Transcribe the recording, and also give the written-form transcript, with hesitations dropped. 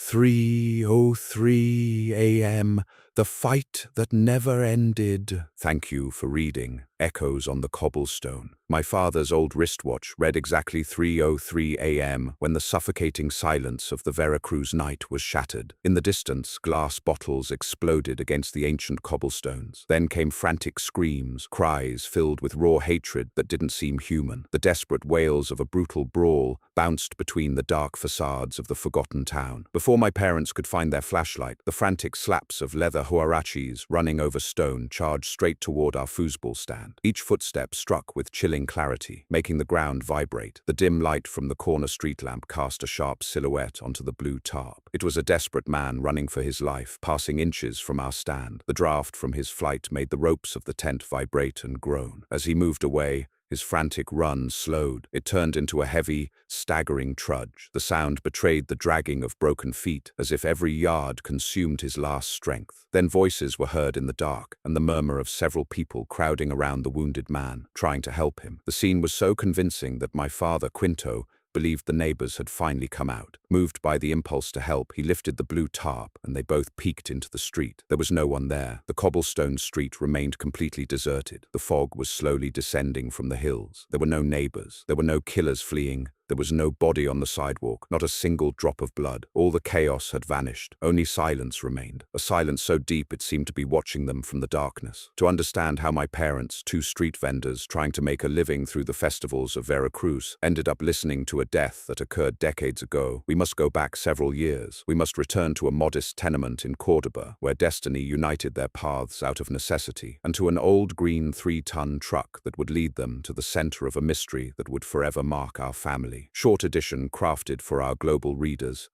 3:03 a.m. The fight that never ended. Thank you for reading. Echoes on the cobblestone. My father's old wristwatch read exactly 3:03 a.m. when the suffocating silence of the Veracruz night was shattered. In the distance, glass bottles exploded against the ancient cobblestones. Then came frantic screams, cries filled with raw hatred that didn't seem human. The desperate wails of a brutal brawl bounced between the dark facades of the forgotten town. Before my parents could find their flashlight, the frantic slaps of leather huarachis running over stone charged straight toward our foosball stand. Each footstep struck with chilling clarity, making the ground vibrate. The dim light from the corner street lamp cast a sharp silhouette onto the blue tarp. It was a desperate man running for his life, passing inches from our stand. The draft from his flight made the ropes of the tent vibrate and groan. As he moved away, his frantic run slowed. It turned into a heavy, staggering trudge. The sound betrayed the dragging of broken feet, as if every yard consumed his last strength. Then voices were heard in the dark, and the murmur of several people crowding around the wounded man, trying to help him. The scene was so convincing that my father, Quinto, believed the neighbors had finally come out. Moved by the impulse to help, he lifted the blue tarp, and they both peeked into the street. There was no one there. The cobblestone street remained completely deserted. The fog was slowly descending from the hills. There were no neighbors. There were no killers fleeing. There was no body on the sidewalk, not a single drop of blood. All the chaos had vanished. Only silence remained, a silence so deep it seemed to be watching them from the darkness. To understand how my parents, two street vendors trying to make a living through the festivals of Veracruz, ended up listening to a death that occurred decades ago, we must go back several years. We must return to a modest tenement in Cordoba, where destiny united their paths out of necessity, and to an old green 3-ton truck that would lead them to the center of a mystery that would forever mark our family. Short edition crafted for our global readers.